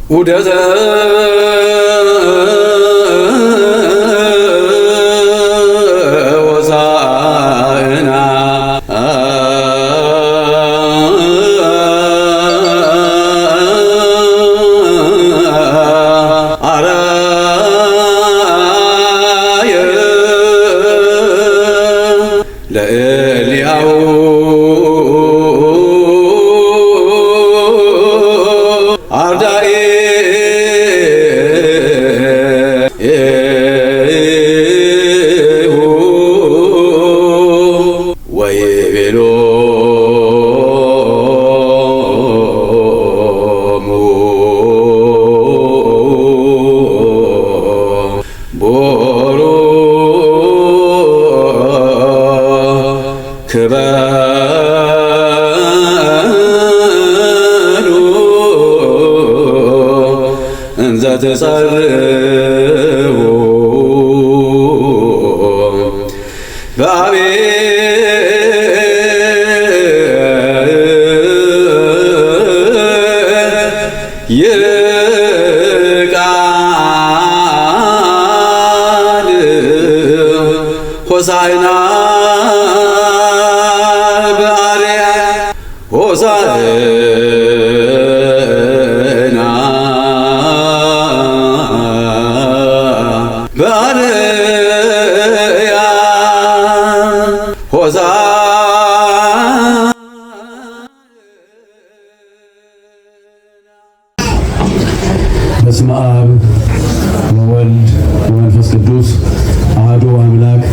ውደተ ወሳእና አራየ ለኤልያው አርዳኤ ክበሉ እንዘ ተጸርቡ በአቤት ይልቃል ሆሳዕና ሆሳዕና በአርያም ሆሳዕና። በስመ አብ ወወልድ ወመንፈስ ቅዱስ አሐዱ አምላክ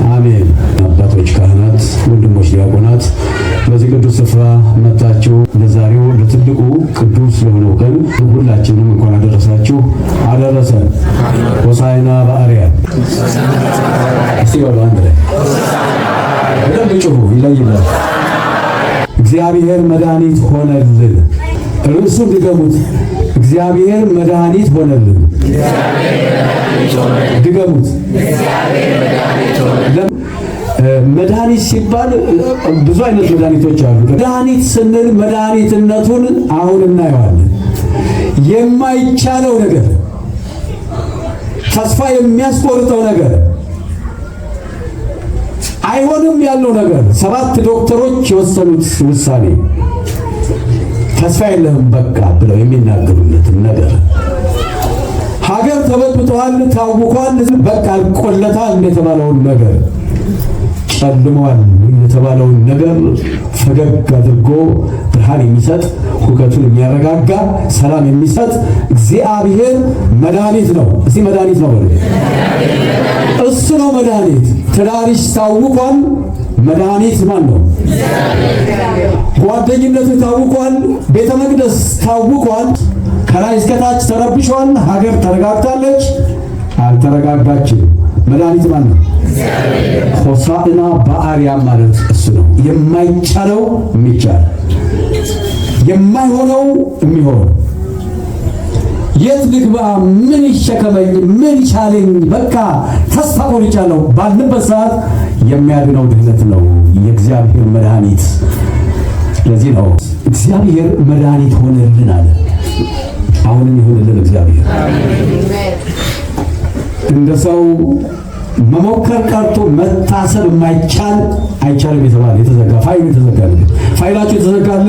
አሜን። አባቶች ካህናት፣ ወንድሞች ዲያቆናት በዚህ ቅዱስ ስፍራ መጥታችሁ ለዛሬው ለትልቁ ቅዱስ ለሆነው ቀን ሁላችንም እንኳን አደረሳችሁ አደረሰን። ሆሳዕና በአርያም። እስቲ በሉ አንድ ላይ በደንብ ጩኹ፣ ይለይላል። እግዚአብሔር መድኃኒት ሆነልን። ርዕሱን ድገሙት። እግዚአብሔር መድኃኒት ሆነልን። ድገሙት። መድኃኒት ሲባል ብዙ አይነት መድኃኒቶች አሉ። መድኃኒት ስንል መድኃኒትነቱን አሁን እናየዋለን። የማይቻለው ነገር፣ ተስፋ የሚያስቆርጠው ነገር፣ አይሆንም ያለው ነገር፣ 7 ዶክተሮች የወሰኑት ውሳኔ፣ ተስፋ የለህም በቃ ብለው የሚናገሩለትን ነገር፣ ሀገር ተበጥብጧል፣ ታውቋል፣ በቃ አልቆለታል የተባለውን ነገር፣ ጨልሟል የተባለውን ነገር ፈገግ አድርጎ ብርሃን የሚሰጥ ሁከቱን የሚያረጋጋ ሰላም የሚሰጥ እግዚአብሔር መድኃኒት ነው። እስቲ መድኃኒት ነው በሉ። እሱ ነው መድኃኒት። ትዳርሽ ታውቋል፣ መድኃኒት ማን ነው? ጓደኝነቱ ታውቋል፣ ቤተ መቅደስ ታውቋል፣ ከላይ እስከታች ተረብሿል፣ ሀገር ተረጋግታለች፣ አልተረጋጋችም። መድኃኒት ማን ነው? ሆሳዕና በአርያም ማለት እሱ ነው። የማይቻለው የሚቻል፣ የማይሆነው የሚሆን፣ የት ልግባ፣ ምን ይሸከመኝ፣ ምን ይቻለኝ፣ በቃ ተስፋ ቆርጫለሁ ባልንበት ሰዓት የሚያድነው ድህነት ነው የእግዚአብሔር መድኃኒት። ለዚህ ነው እግዚአብሔር መድኃኒት ሆነልን አለ። አሁንም ይሆንልን እግዚአብሔር። እንደ ሰው መሞከር ቀርቶ መታሰብ የማይቻል አይቻልም የተባለ የተዘጋ ፋይል የተዘጋል። ፋይላችሁ የተዘጋል።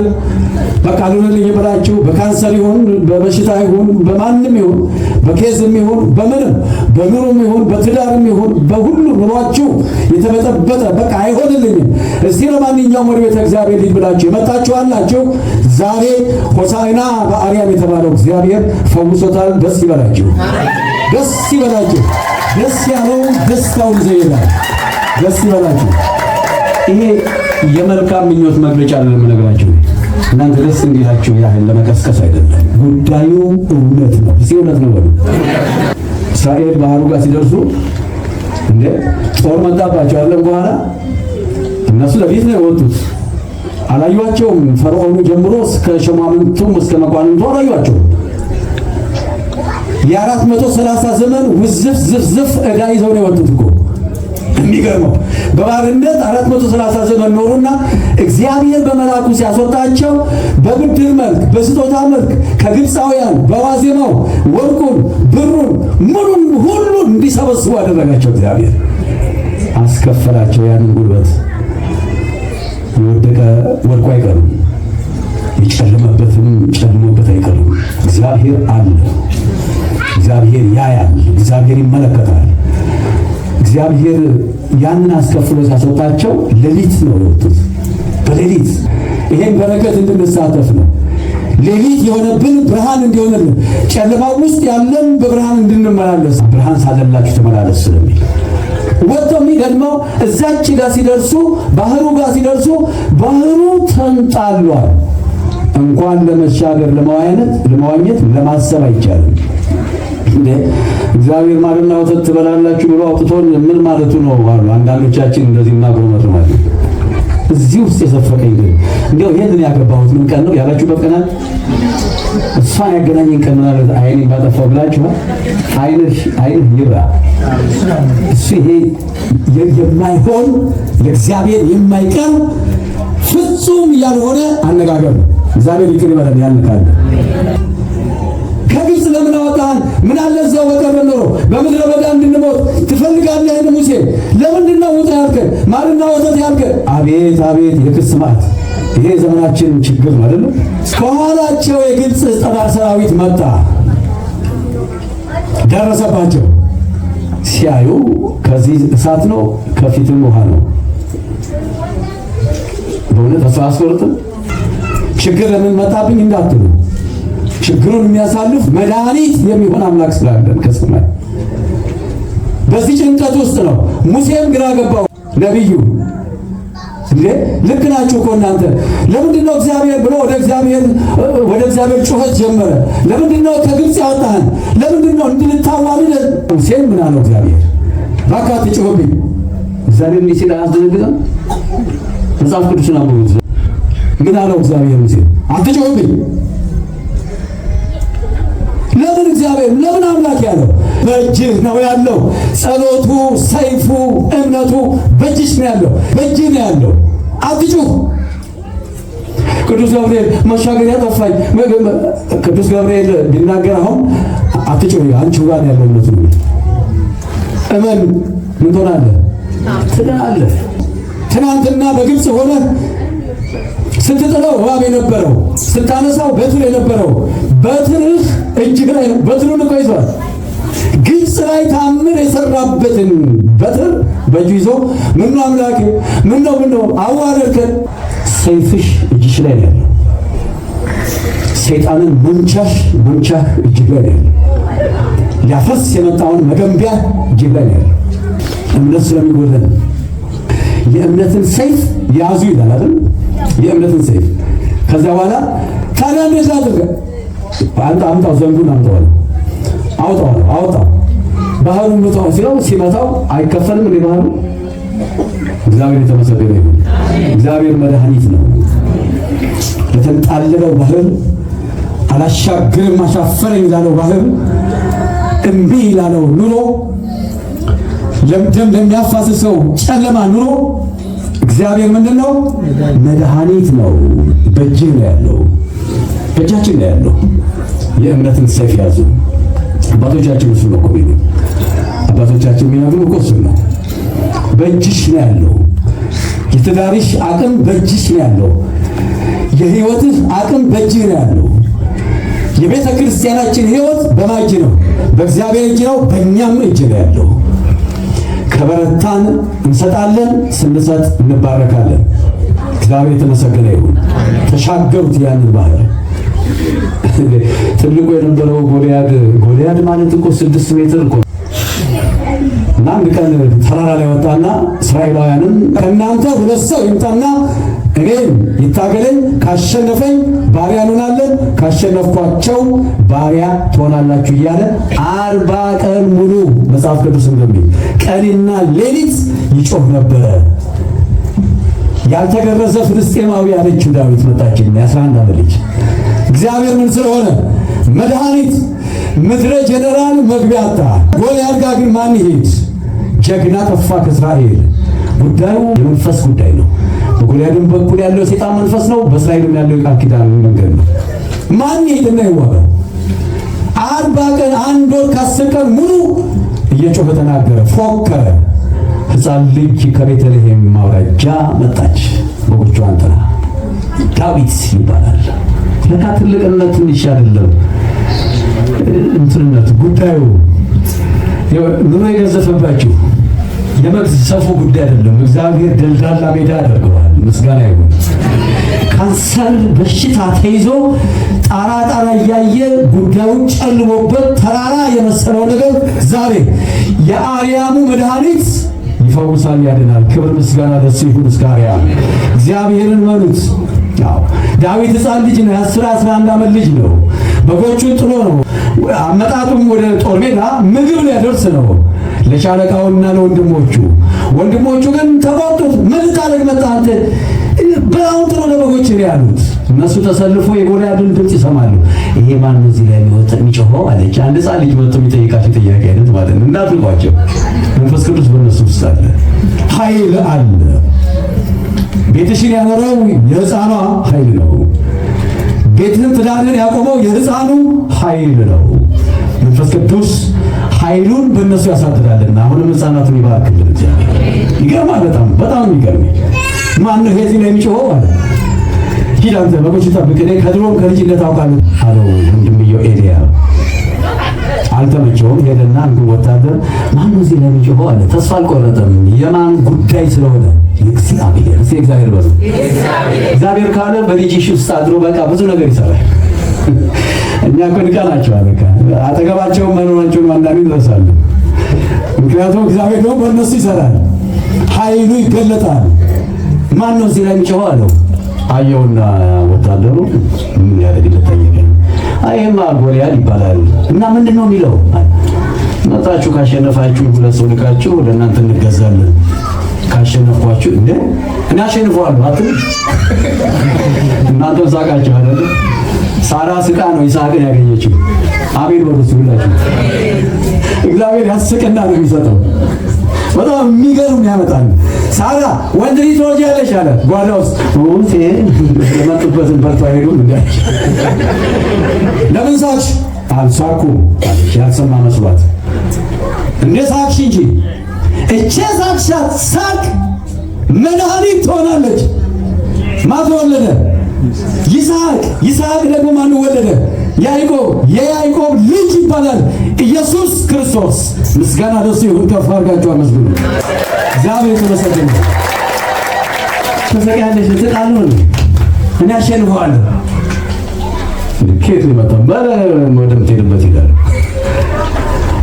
በቃ አልሆነልኝ ብላችሁ በካንሰር ይሁን በበሽታ ይሁን በማንም ይሁን በኬዝም ይሁን በምንም በኑሮም ይሁን በትዳርም ይሁን በሁሉ ኑሯችሁ የተበጠበጠ በቃ አይሆንልኝም፣ እስቲ ለማንኛውም ወደ ቤተ እግዚአብሔር ልጅ ብላችሁ የመጣችሁ አላችሁ። ዛሬ ሆሳዕና በአርያም የተባለው እግዚአብሔር ፈውሶታል። ደስ ይበላችሁ፣ ደስ ይበላችሁ። ደስ ያለው ደስታውን ዘይላል። ደስ ይበላችሁ። ይሄ የመልካም ምኞት መግለጫ አይደለም የምነግራችሁ። እናንተ ደስ እንዲላችሁ ያህል ለመቀስቀስ አይደለም። ጉዳዩ እውነት ነው። እዚህ እውነት ነው በሉ። እስራኤል ባህሩ ጋር ሲደርሱ እንደ ጦር መጣባቸው አለ። በኋላ እነሱ ለፊት ነው የወጡት። አላዩዋቸውም። ፈርዖኑ ጀምሮ እስከ ሸማምንቱም እስከ መኳንንቱ አላዩዋቸውም። የ430 ዘመን ውዝፍ ዝፍዝፍ ዕዳ ይዘው ነው የወጡት እኮ። የሚገርመው በባርነት 430 ዘመን ኖሩና እግዚአብሔር በመልአኩ ሲያስወጣቸው በብድር መልክ በስጦታ መልክ ከግብፃውያን በዋዜማው ወርቁን፣ ብሩን፣ ምኑን ሁሉ እንዲሰበስቡ አደረጋቸው። እግዚአብሔር አስከፈላቸው። ያንን ጉልበት የወደቀ ወድቆ አይቀርም፣ የጨለመበትም ጨልሞበት አይቀርም። እግዚአብሔር አለ። እግዚአብሔር ያያል። እግዚአብሔር ይመለከታል። እግዚአብሔር ያንን አስከፍሎ ሲያስወጣቸው ሌሊት ነው የወጡት። በሌሊት ይሄን በረከት እንድንሳተፍ ነው። ሌሊት የሆነብን ብርሃን እንዲሆንልን፣ ጨለማ ውስጥ ያለን በብርሃን እንድንመላለስ ብርሃን ሳለላችሁ ተመላለስ ስለሚል ወጥተው የሚገድመው እዛች ጋር ሲደርሱ ባህሩ ጋር ሲደርሱ ባህሩ ተንጣሏል። እንኳን ለመሻገር ለመዋኘት ለማሰብ አይቻልም። እግዚአብሔር ማርና ወተት ትበላላችሁ ብሎ አውጥቶን ምን ማለቱ ነው አሉ አንዳንዶቻችን። እንደዚህ እናገሩት ማለት እዚህ ውስጥ የሰፈቀኝ ግን እንዴው ይሄንን ያገባሁት ምን ቀን ነው ያላችሁበት ቀን አለ። እሷን ያገናኘኝ ቀን ማለት አይኔን ባጠፋው ብላችሁ አይንህ ይብራ። እሱ ይሄ የማይሆን ለእግዚአብሔር የማይቀር ፍጹም ያልሆነ አነጋገር ነው። እግዚአብሔር ይቅር ይበለን። ያልካለ ከግብፅ ለምን አወጣን? ምን አለ እዛው በቀረን ኖሮ በምድረ በዳ እንድንሞት ትፈልጋለህ? ሙሴ ለምንድን ነው ውጣ ያልከን? ማርና ወተት ያልከን? አቤት አቤት የክስ ማት! ይሄ ዘመናችን ችግር ነው አይደል? ከኋላቸው የግብፅ ጠባር ሰራዊት መጣ፣ ደረሰባቸው። ሲያዩ ከዚህ እሳት ነው፣ ከፊትም ውሃ ነው። በእውነት ተስፋ አስቆርጥም። ችግር ለምን መጣብኝ እንዳትሉ፣ ችግሩን የሚያሳልፍ መድኃኒት የሚሆን አምላክ ስላለን ከሰማይ በዚህ ጭንቀት ውስጥ ነው። ሙሴም ግራ ገባው። ነቢዩ እንዴ ልክ ናችሁ እኮ እናንተ። ለምንድን ነው እግዚአብሔር ብሎ ወደ እግዚአብሔር ጩኸት ጀመረ። ለምንድን ነው ከግብፅ ያወጣህን? ለምንድን ነው እንድንታዋልለን? ሙሴም ምን አለው እግዚአብሔር? እባክህ አትጩህብኝ። እግዚአብሔር እንዲህ ሲል አያስደነግጥም? መጽሐፍ ቅዱስን አንብቡት። ምን አለው እግዚአብሔር ሙሴ? አትጩህብኝ። ለምን እግዚአብሔር ለምን አምላክ ያለው? በእጅህ ነው ያለው። ጸሎቱ፣ ሰይፉ፣ እምነቱ በእጅሽ ነው ያለው፣ በእጅህ ነው ያለው። አትጩህ። ቅዱስ ገብርኤል መሻገሪያ ጠፋኝ። ቅዱስ ገብርኤል ቢናገር አሁን አትጩህ፣ አንቺው ጋር ያለው እምነቱ ነው። እመን ምን ትሆናለህ? ትድናለህ። ትናንትና በግብፅ ሆነ ስትጥለው እባብ የነበረው ስታነሳው በትር የነበረው በትርህ እጅግ ላይ በትሩን እኮ ይዟል። ግብፅ ላይ ታምር የሰራበትን በትር በእጁ ይዞ ምነው አምላኬ ምነው አዋረድከን? ሰይፍሽ እጅሽ ላይ ነው ያለው። ሰይጣንን መምቻህ እጅግ ላይ ነው ያለው። ሊያፈርስ የመጣውን መገንቢያ እጅግ ላይ ነው ያለው። እምነት ስለሚጎለን የእምነትን ሰይፍ ያዙ ይላል አይደል? የእምነትን ሰይፍ ከዛ በኋላ ታዲያ እንደዛ አድርገህ አምጣው፣ ዘንጉን አውጣው። ባህሩን ምታው ሲለው ሲመታው አይከፈልም እንደ ባህሩ። እግዚአብሔር የተመሰገነ ይሁን። እግዚአብሔር መድኃኒት ነው። ለተንጣለለው ባህር አላሻግርም አሻፈረኝ ላለው ባህር እምቢ ላለው ኑሮ ደም ለሚያፋስሰው ጨለማ ኑሮ እግዚአብሔር ምንድነው? መድኃኒት ነው። በእጅህ ነው ያለው፣ በእጃችን ነው ያለው። የእምነትን ሰይፍ ያዙ። አባቶቻችን እሱ ነው እኮ የሚሉት። አባቶቻችን የሚነግሩ እኮ እሱ ነው። በእጅሽ ነው ያለው። የትዳርሽ አቅም በእጅሽ ነው ያለው። የህይወትህ አቅም በእጅህ ነው ያለው። የቤተ ክርስቲያናችን ህይወት በማን እጅ ነው? በእግዚአብሔር እጅ ነው። በእኛም እጅ ነው ያለው። ከበረታን እንሰጣለን፣ ስንሰጥ እንባረካለን። እግዚአብሔር የተመሰገነ ይሁን። ተሻገሩት ያንን ባህር። ትልቁ የነበረው ጎልያድ ማለት እኮ 6 ሜትር እኮ እና አንድ ቀን ተራራ ላይ ወጣና እስራኤላውያንን ከእናንተ 2 ሰው ይምጣና እኔን ይታገለኝ፣ ካሸነፈኝ ባሪያ እንሆናለን፣ ካሸነፍኳቸው ባሪያ ትሆናላችሁ እያለ 40 ቀን ሙሉ መጽሐፍ ቅዱስ እንደሚል ቀንና ሌሊት ይጮህ ነበረ። ያልተገረዘ ፍልስጤማዊ አለችው ዳዊት መጣችና የ11 ዓመት ልጅ እግዚአብሔር ምን ስለሆነ መድኃኒት ምድረ ጀነራል መግቢያ አጣ። ጎልያድ ጋር ግን ማን ይሄድ? ጀግና ጠፋ ከእስራኤል። ጉዳዩ የመንፈስ ጉዳይ ነው። በጎልያድም በኩል ያለው የሰይጣን መንፈስ ነው፣ በእስራኤልም ያለው የቃል ኪዳን መንገድ ነው። ማን ይሄድና ይዋጋው? 40 ቀን 1 ወር ከ10 ቀን ሙሉ እየጮኸ ተናገረ፣ ፎከረ። ሕፃን ልጅ ከቤተልሔም ማውራጃ መጣች፣ በጎቿን ጥራ። ዳዊት ይባላል። ለካ ትልቅነት ትንሽ አይደለም እንትነት ጉዳዩ ኑሮ የገዘፈባችሁ የመግዘፉ ጉዳይ አይደለም። እግዚአብሔር ደልዳላ ሜዳ ያደርገዋል። ምስጋና ይሁን። ካንሰር በሽታ ተይዞ ጣራ እያየ ጉዳዩን ጨልሞበት ተራራ የመሰለው ነገር ዛሬ የአርያሙ መድኃኒት ይፈውሳል፣ ያድናል። ክብር ምስጋና ለእሱ ይሁን። እስከ አርያም እግዚአብሔርን መኑት። ዳዊት ሕፃን ልጅ ነው። 11 ዓመት ልጅ ነው። በጎቹን ጥሎ ነው። አመጣጡም ወደ ጦር ሜዳ ምግብ ሊያደርስ ነው ለሻለቃውና ለወንድሞቹ። ወንድሞቹ ግን ተቆጡት። ምን ልታደርግ መጣህ አንተ? በአሁን ጥሎ ለበጎች ነው ያሉት። እነሱ ተሰልፎ የጎልያድን ድምፅ ይሰማሉ። ይሄ ማን ነው እዚህ ላይ የሚጮኸው አለች። አንድ ሕፃን ልጅ መጥቶ የሚጠይቃቸው ጥያቄ አይነት ማለት ነው። እንዳትልቋቸው። መንፈስ ቅዱስ በእነሱ ውስጥ አለ፣ ኃይል አለ። ቤትሽን ያኖረው የሕፃኗ ኃይል ነው። ቤትህን ትዳርን ያቆመው የሕፃኑ ኃይል ነው። መንፈስ ቅዱስ ኃይሉን በእነሱ ያሳድራልና አሁንም ሕፃናቱን ይባርክልን። ይገርማል። በጣም ይገርም። ማን ነው ሄዚ ላይ የሚጮኸው አለ። ሂድ አንተ በጎች ጠብቅ፣ እኔ ከድሮም ከልጅነት አውቃለሁ አለው ወንድምየው ኤልያብ። አልተመቸውም። ሄደና አንዱ ወታደር ማን ነው እዚህ ላይ የሚጮኸው አለ። ተስፋ አልቆረጠም። የማን ጉዳይ ስለሆነ እግዚአብሔር እግዚአብሔር በሉ። እግዚአብሔር ካለ በልጅሽ ውስጥ አድሮ በቃ ብዙ ነገር ይሰራል። እኛ እኮ ንቀናቸዋል። በቃ አጠገባቸው መኖራቸውን አንዳንዴ ይደርሳሉ። ምክንያቱም እግዚአብሔር ደግሞ በእነሱ ይሰራል፣ ኃይሉ ይገለጣል። ማን ነው እዚህ ላይ የሚጮኸው አለው። አየውና ወታደሩ ምን ያደርግለት ጠየቀ። አይማ ጎልያድ ይባላል እና ምንድን ነው የሚለው? መጣችሁ ካሸነፋችሁ 2 ሰው ልካችሁ ወደ እናንተ እንገዛለን፣ ካሸነፏችሁ እንደ እኔ አሸንፈዋለሁ አትል። እናንተም ሳቃችሁ አይደል? ሳራ ስቃ ነው ይስሐቅን ያገኘችው። አሜን በሉ ሁላችሁ። እግዚአብሔር ያስቅና ነው የሚሰጠው። በጣም የሚገርም ያመጣል። ሳራ ወንድ ልጅ ትወልጃለሽ አለ። ጓዳ ውስጥ ወንሴ የመጡበትን በርቷ ሄዱም እንዳች ለምን ሳቅሽ? አልሳኩም አለች። ያልሰማ መስሏት እንደ ሳቅሽ እንጂ እቼ ሳቅሻት ሳቅ መድኃኒት ትሆናለች። ማን ተወለደ? ይስሐቅ። ይስሐቅ ደግሞ ማን ወለደ? ያዕቆብ። የያዕቆብ ልጅ ይባላል ኢየሱስ ክርስቶስ። ምስጋና ለእሱ ይሁን። ከፍ አድርጋችሁ አመስግኑ። እግዚአብሔር ይመስገን። ተሰቃያለሽ ልትጣሉ ነው። እኔ አሸንፈዋለሁ። ከየት ይመጣ ባለ ወደምትሄድበት ይላል።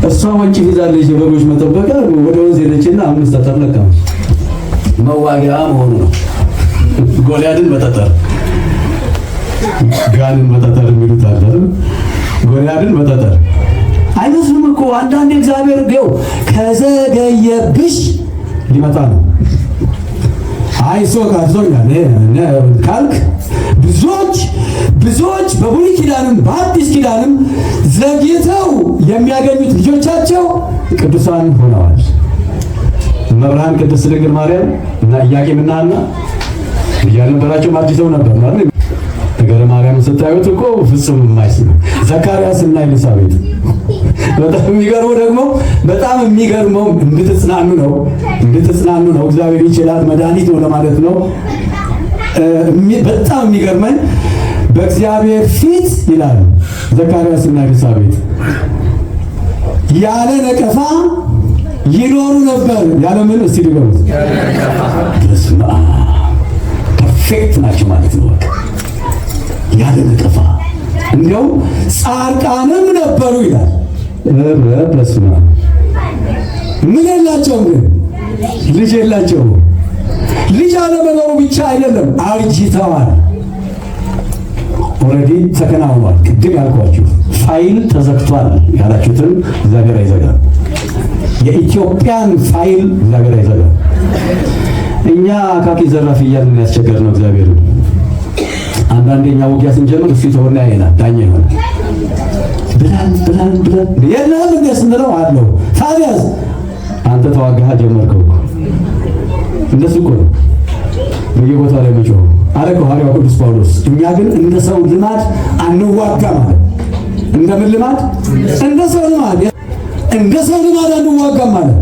እሷ ወንጭ ይዛለች የበጎች መጠበቂያ። ወደ ወንዝ ሄደችና 5 ጠጠር ለቀመች። መዋጊያ መሆኑ ነው። ጎልያድን በጠጠር ጋንን በጠጠር የሚሉት አይደለም። ጎልያድን በጠጠር አይመስልም እኮ አንዳንዴ እግዚአብሔር ነው ከዘገየብሽ ሊመጣ ነው። አይሶ ካዞኛል ካልክ ብዙዎች በብሉይ ኪዳንም በአዲስ ኪዳንም ዘግይተው የሚያገኙት ልጆቻቸው ቅዱሳን ሆነዋል። መብርሃን ቅድስት ድንግል ማርያም እና ኢያቄምና ሐና እያነበራቸው አዲሰው ነበር ማለት ነገረ ማርያም ስታዩት እኮ ፍጹም የማይስብ ዘካርያስ እና ኤልሳቤጥ። በጣም የሚገርመው ደግሞ በጣም የሚገርመው እንድትጽናኑ ነው። እግዚአብሔር ይችላል መድኃኒት ነው ለማለት ነው። በጣም የሚገርመኝ በእግዚአብሔር ፊት ይላል ዘካርያስ እና ኤልሳቤጥ ያለ ነቀፋ ይኖሩ ነበር። ያለ ምን? እስቲ ንገሩት። በስመ አብ ፐርፌክት ናቸው ማለት ነው። ያለ ነቀፋ እንደው ጻድቃንም ነበሩ ይላል። በስመ አብ ምን የላቸውም ግን ልጅ የላቸውም። ልጅ አለመኖሩ ብቻ አይደለም አርጅተዋል። ኦልሬዲ ተከናውኗል። ቅድም ያልኳችሁ ፋይል ተዘግቷል ያላችሁትን እግዚአብሔር አይዘጋም። የኢትዮጵያን ፋይል እግዚአብሔር አይዘጋም። እኛ አካኪ ዘራፍ እያልን ያስቸገርነው እግዚአብሔር ነው። አንዳንዴኛ ውጊያ ስንጀምር እሱ ተወና ያይናል ዳኛ ይሆናል ብለን የለም እንደ ስንለው አለው። ታዲያስ አንተ ተዋጋህ ጀመርከው። እንደሱ እኮ ነው በየቦታው ላይ መጮህ አረገ ሐዋርያው ቅዱስ ጳውሎስ። እኛ ግን እንደ ሰው ልማድ አንዋጋም ማለት እንደምን ልማድ እንደ ሰው ልማድ አንዋጋም ማለት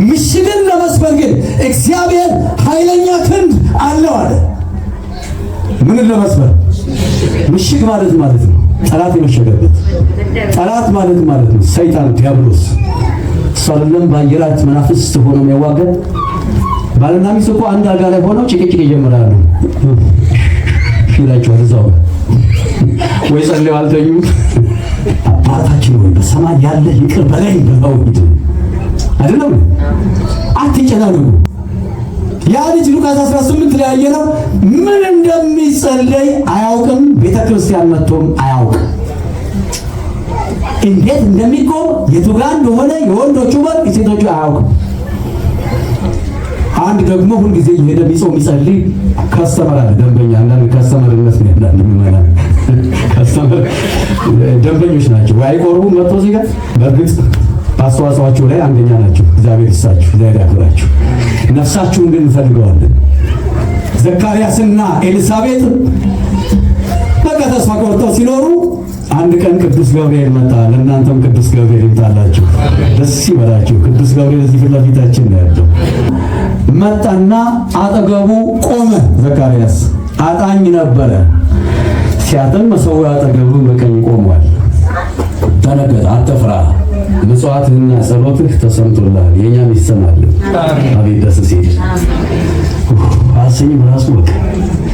ምሽግን ለመስበር ግን እግዚአብሔር ኃይለኛ ክንድ አለው አለ። ምን ለመስበር ምሽግ ማለት ነው ጠላት የመሸገበት ጠላት ማለት ነው ሰይጣን ዲያብሎስ ሰለም ባየራት መናፍስት ሆኖ የሚያዋገን ባልና ሚስት እኮ አንድ አልጋ ላይ ሆነው ጭቅጭቅ ይጀምራሉ ይላቸው እዛው ወይ ጸልዩ አልተኙ አባታችን ሆይ በሰማይ ያለ ይቅር በለኝ ብለው አይደለም አትጨናነቁ። ያ ልጅ ሉቃስ 18 ላይ ያየነው ምን እንደሚጸለይ አያውቅም። ቤተክርስቲያን መጥቶም አያውቅም። እንዴት እንደሚቆም የቱ ጋር እንደሆነ የወንዶቹ በር የሴቶቹ አያውቅም። አንድ ደግሞ ሁሉ ጊዜ የሄደ ቢጾም ይጸልይ ከስተመር አለ ደንበኛ አንዳንድ ከስተመርነት ነው ያለው የሚመራ ከስተመር ደንበኞች ናቸው ወይ አይቆርቡም መጥቶ እዚህ ጋር በእርግጥ አስተዋጽኦአቸው ላይ አንደኛ ናቸው። እግዚአብሔር ይስጣችሁ፣ እግዚአብሔር ያክብራችሁ። ነፍሳችሁን ግን እንፈልገዋለን። ዘካርያስና ኤልሳቤጥ በቃ ተስፋ ቆርጠው ሲኖሩ አንድ ቀን ቅዱስ ገብርኤል መጣ። ለእናንተም ቅዱስ ገብርኤል ይምጣላችሁ፣ ደስ ይበላችሁ። ቅዱስ ገብርኤል እዚህ ፊት ለፊታችን ነው ያለው። መጣና አጠገቡ ቆመ። ዘካርያስ አጣኝ ነበረ። ሲያጥን መሠዊያው አጠገቡ በቀኝ ቆሟል። ተነገረ፣ አትፍራ፣ ምጽዋትህና ጸሎትህ ተሰምቶልሃል፣ የኛም ይሰማል። አቤት ደስ ሲል አሰኝ ራሱ በቃ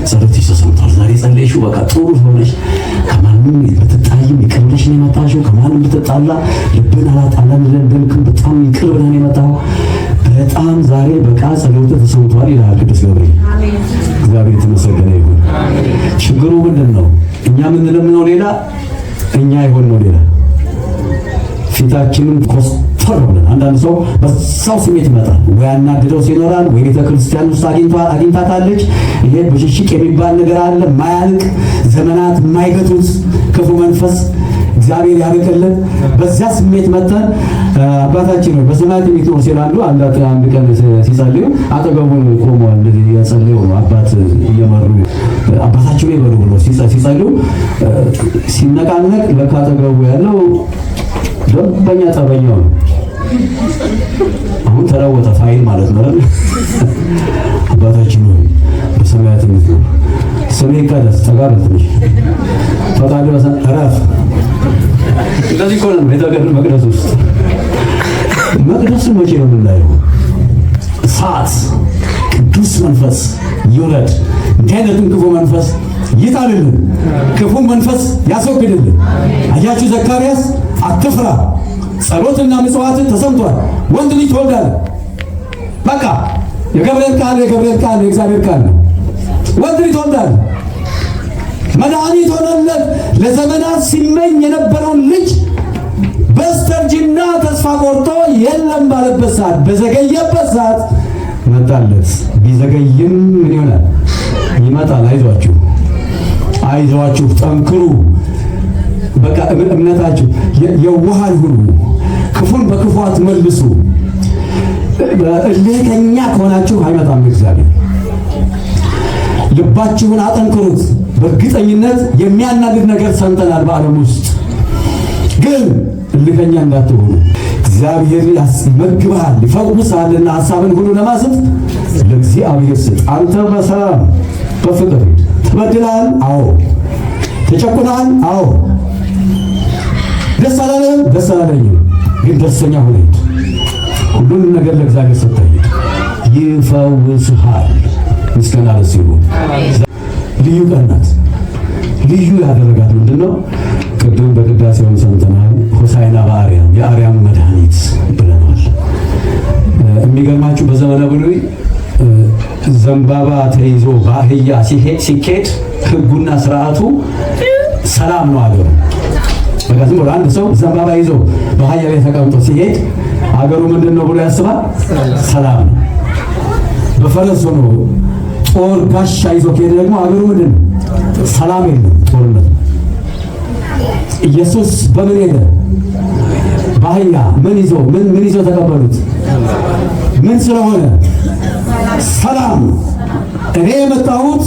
ጸሎትሽ ተሰምቷል። ዛሬ ጸለይሽው በቃ ጥሩ ሆነሽ ከማንም ብትጣይም ይቅር ብለሽ ነው የመጣሽው። ከማንም ብትጣላ ልብን አላጣላም እንደልክም በጣም ይቅር ብለህ ነው የመጣው። በጣም ዛሬ በቃ ጸሎትህ ተሰምቷል ይላል ቅዱስ ገብርኤል። እግዚአብሔር የተመሰገነ ይሁን። ችግሩ ምንድን ነው? እኛ የምንለምነው ሌላ፣ እኛ የሆነው ሌላ። ፊታችንን ኮስተር ብለን አንዳንድ ሰው በዛው ስሜት ይመጣል። ወይ አናድደው ሲኖራል፣ ወይ ቤተክርስቲያን ውስጥ አግኝታታለች። ይሄ ብሽሽቅ የሚባል ነገር አለ፣ ማያልቅ ዘመናት የማይገቱት ክፉ መንፈስ እግዚአብሔር ያርቅልን። በዚያ ስሜት መተን አባታችን ነው በሰማያት የሚኖር ሲላሉ አንድ ቀን ሲጸልዩ አጠገቡን ቆመዋል። እንደዚህ ያጸልዩ አባት እየመሩ አባታችን ይበሉ ብሎ ሲጸልዩ ሲነቃነቅ ለካ አጠገቡ ያለው ደንበኛ ጠበኛው ነው። አሁን ተለወጠ ፋይል ማለት ነው። አባታችን ሆይ በሰማያት የምትኖር ስምህ ይቀደስ፣ ተጋረጥሽ ፈቃድህ በሰማይ እረፍ። እንደዚህ እኮ ነው የተገደሉ መቅደስ ውስጥ። መቅደሱን መቼ ነው የምናየው? እሳት ቅዱስ መንፈስ ይውረድ። እንዲህ አይነቱን ክፉ መንፈስ ይጣልልን፣ ክፉ መንፈስ ያስወግድልን። አያችሁ ዘካርያስ አትፍራ፣ ጸሎትና ምጽዋት ተሰምቷል፣ ወንድ ልጅ ትወልዳለህ። በቃ የገብርኤል ቃል የእግዚአብሔር ቃል ነው። ወንድ ልጅ ትወልዳለህ። መድኃኒት ሆነለት። ለዘመናት ሲመኝ የነበረውን ልጅ በስተርጅና ተስፋ ቆርጦ የለም ባለበት ሰዓት፣ በዘገየበት ሰዓት መጣለት። ቢዘገይም ምን ይሆናል? ይመጣል። አይዟችሁ፣ ጠንክሩ። በቃ እምነታችሁ የዋሃን ሁኑ፣ ክፉን በክፉ አትመልሱ። እልከኛ ከሆናችሁ አይመጣም እግዚአብሔር። ልባችሁን አጠንክሩት። በእርግጠኝነት የሚያናግር ነገር ሰምተናል በዓለም ውስጥ፣ ግን እልከኛ እንዳትሆኑ። እግዚአብሔር ይመግብሃል፣ ይፈውስሃልና ሐሳብን ሁሉ ለማስት ለእግዚአብሔር ስጥ። አንተ በሰላም በፍቅር ተበድለሃል? አዎ። ተጨቁነሃል? አዎ። ደስ አላለህም? ደስ አላለኝም፣ ግን ደስተኛ ሆነ። ሁሉንም ነገር ለእግዚአብሔር ሰጥተህ ይፈውስሃል። ምስጋና ለእሱ ይሁን። ልዩ ቀን ናት። ልዩ ያደረጋት ምንድነው? ቅድም በቅዳሴውን ሰምተናል። ሆሳዕና በአርያም፣ የአርያም መድኃኒት ብለናል። የሚገርማችሁ በዘመነ ብሉይ ዘንባባ ተይዞ በአህያ ሲኬድ ሕጉና ስርዓቱ ሰላም ነው አገሩ። በቃ ዝም ብሎ አንድ ሰው ዘንባባ ይዞ በአህያ ላይ ተቀምጦ ሲሄድ አገሩ ምንድነው ብሎ ያስባል? ሰላም ነው። በፈረስ ሆኖ ጦር ጋሻ ይዞ ከሄደ ደግሞ አገሩ ምንድነው? ሰላም የለም፣ ጦርነት። ኢየሱስ በምን ሄደ? አህያ ምን ይዞ ተቀበሉት? ምን ስለሆነ? ሰላም። እኔ የመጣሁት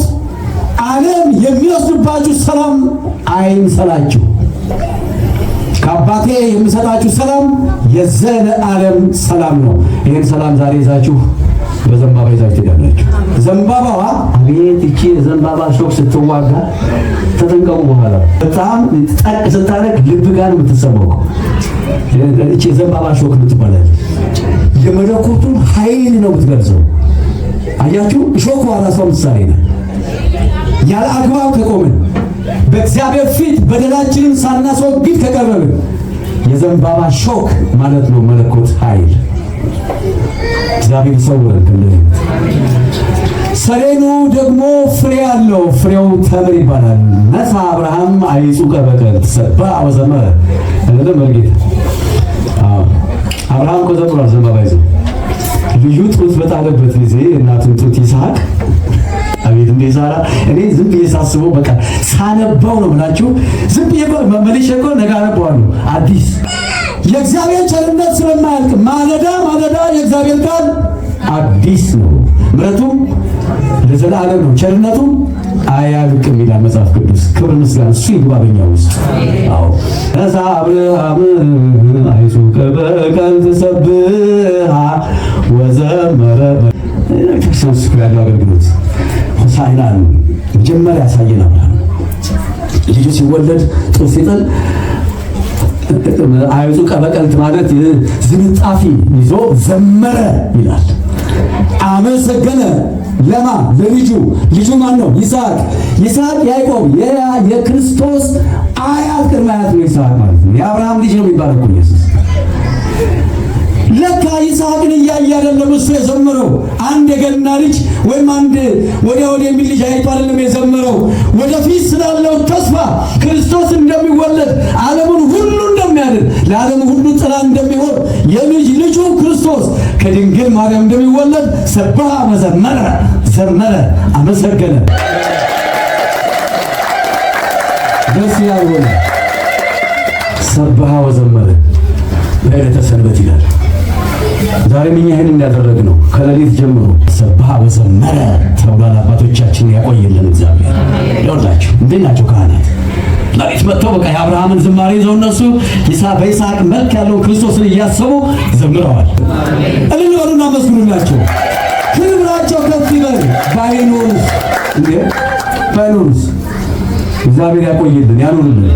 ዓለም የሚወስድባችሁ ሰላም አይምሰላችሁ። ከአባቴ የምሰጣችሁ ሰላም የዘለዓለም ሰላም ነው። ይህን ሰላም ዛሬ ይዛችሁ በዘንባባ ይዛችሁ ትሄዳላችሁ። ዘንባባዋ አቤት! እቺ የዘንባባ ሾክ ስትዋጋ ተጠንቀቁ። በኋላ በጣም ጠቅ ስታደርግ ልብ ጋር የምትሰማው እቺ የዘንባባ ሾክ የምትባላለች የመለኮቱን ኃይል ነው የምትገልጸው። አያችሁ፣ ሾኩ ራሷ ምሳሌ ነው። ያለ አግባብ ከቆምን በእግዚአብሔር ፊት በደላችንን ሳናስወግድ ከቀረብን የዘንባባ ሾክ ማለት ነው መለኮት ኃይል። እግዚአብሔር ይሰውረን ከእንደዚህ። ሰሌኑ ደግሞ ፍሬ አለው። ፍሬው ተምር ይባላል። ነሳ አብርሃም አይጹቀ በቀል ተሰባ ወዘመረ እንደ መርጌታ አብርሃም እኮ ዘምሯል። ዘንባባ ይዞ ልጁ ጡት በጣለበት ጊዜ እናቱን ጡት ይስሐቅ አቤት እንደ ሳራ እኔ ዝም ብዬ ሳስበው በቃ ሳነበው ነው ብላችሁ ዝም ብዬ መልሼ እኮ ነገ አነበዋለሁ። አዲስ የእግዚአብሔር ቸርነት ስለማያልቅ ማለዳ ማለዳ የእግዚአብሔር ቃል አዲስ ነው። ምሕረቱም ለዘላለም ነው፣ ቸርነቱም አያልቅም ይላል መጽሐፍ ቅዱስ። ክብር ምስጋና እሱ ይግባ በእኛ ውስጥ። አዎ ነሳ አብርሃም አይጹቀ በቀል ተሰብሐ ወዘመረ ክርስቶስ ያለው አገልግሎት ሆሳዕናን መጀመሪያ ያሳየን አብርሃም ልጁ ሲወለድ ጡት ሲጥል አይጹቀ በቀልት ማለት ዝንጣፊ ይዞ ዘመረ ይላል። አመሰገነ ለማ ለልጁ። ልጁ ማን ነው? ይስሐቅ። ይስሐቅ ያዕቆብ የክርስቶስ አያት ቅድመ አያት ነው። ይስሐቅ ማለት ነው የአብርሃም ልጅ ነው የሚባለው እኮ ኢየሱስ። ለካ ይስሐቅን እያየ አይደለም እሱ የዘመረው። አንድ የገና ልጅ ወይም አንድ ወዲያ የሚል ልጅ አይቶ አይደለም የዘመረው። ወደፊት ስላለው ተስፋ ክርስቶስ እንደሚወለድ ዓለሙን ሁሉ እንደሚያድን ለዓለሙ ሁሉ ጥላ እንደሚሆን ልጁ ክርስቶስ ከድንግል ማርያም እንደሚወለድ ሰብሐ ወዘመረ ዘመረ፣ አመሰገነ። ደስ ያለው ሰብሐ ወዘመረ በዕለተ ሰንበት ይላል። ዛሬም እኛ ይህን እንዳደረግ ነው። ከሌሊት ጀምሮ ሰብሐ ወዘመረ ተብሏል። አባቶቻችን ያቆየልን እግዚአብሔር። ይወላችሁ እንዴት ናቸው ካህናት? ሌሊት መጥተው በቃ የአብርሃምን ዝማሬ ይዘው እነሱ በይስሐቅ መልክ ያለውን ክርስቶስን እያሰቡ ዘምረዋል። እልል በሉና መስግኑላቸው። ክብራቸው ከፍ ይበል። ባይኖሩስ እግዚአብሔር ያቆየልን ያኑርልን።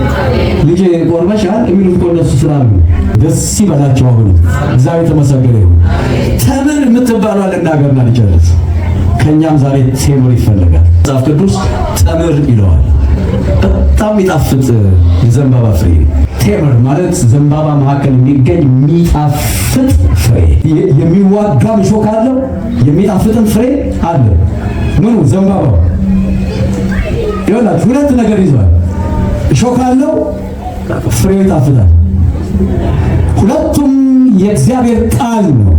ልጄ ቆርበሻል የሚሉት እኮ እነሱ ስላሉ ደስ ይበላቸው። አሁን እግዚአብሔር ተመሰገነ ይሁን። ተምር የምትባለው ልናገርና ልጨርስ። ከኛም ዛሬ ቴምር ይፈልጋል መጽሐፍ ቅዱስ። ተምር ይለዋል። በጣም የሚጣፍጥ የዘንባባ ፍሬ። ቴምር ማለት ዘንባባ መካከል የሚገኝ የሚጣፍጥ ፍሬ። የሚዋጋ እሾህ አለው፣ የሚጣፍጥም ፍሬ አለ። ምኑ? ዘንባባው። ይኸውላችሁ ሁለት ነገር ይዟል። እሾህ አለው፣ ፍሬው ይጣፍጣል። ሁለቱም የእግዚአብሔር ቃል ነው።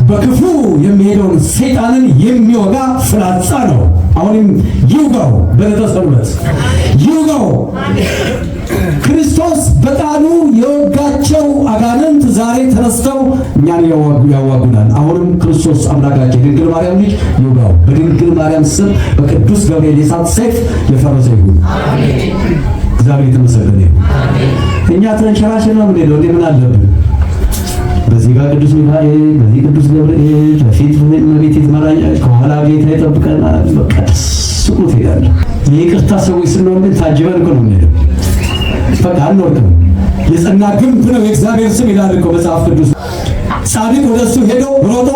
በክፉ የሚሄደውን ሰይጣንን የሚወጋ ፍላጻ ነው። አሁንም ይውጋው፣ በዕለተ ሰንበት ይውጋው። ክርስቶስ በቃሉ የወጋቸው አጋንንት ዛሬ ተነስተው እኛን ያዋጉናል። አሁንም ክርስቶስ አምላካችን ድንግል ማርያም ልጅ ይውጋው። በድንግል ማርያም ስም በቅዱስ ገብርኤል የእሳት ሰይፍ የፈረሰ ይሁን። እግዚአብሔር የተመሰገነ ይሁን። እኛ ተንሸራሸን ነው የምንሄደው። እንዴ ምን አለብን? በዚህ ጋር ቅዱስ ሚካኤል፣ በዚህ ቅዱስ ገብርኤል፣ በፊት እመቤቴ ትመራኛለች፣ ከኋላ ጌታ ይጠብቀናል። በቃ ስቁ ትሄዳለህ። የይቅርታ ሰዎች ስንሆን ግን ታጅበን እኮ ነው የምንሄደው። በቃ አንወርቅም። የጸና ግንብ ነው የእግዚአብሔር ስም ይላል እኮ መጽሐፍ ቅዱስ። ጻድቅ ወደሱ ሄዶ ሮጦ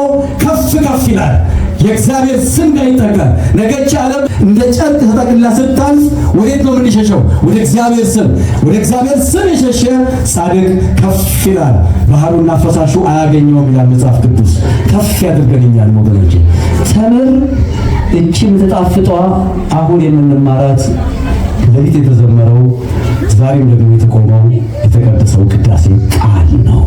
ከፍ ከፍ ይላል፣ የእግዚአብሔር ስም ጋር ይጠጋል። ነገች ዓለም እንደ ጨርቅ ተጠቅልላ ስታልፍ ወዴት ነው የምንሸሸው? ወደ እግዚአብሔር ስም። ወደ እግዚአብሔር ስም የሸሸ ጻድቅ ከፍ ይላል፣ ባህሩና ፈሳሹ አያገኘውም ይላል መጽሐፍ ቅዱስ። ከፍ ያድርገኛል ወገኖቼ። ተምር እቺ የምትጣፍጧ አሁን የምንማራት ሌሊት የተዘመረው ዛሬም ደግሞ የተቆመው የተቀደሰው ቅዳሴ ቃል ነው።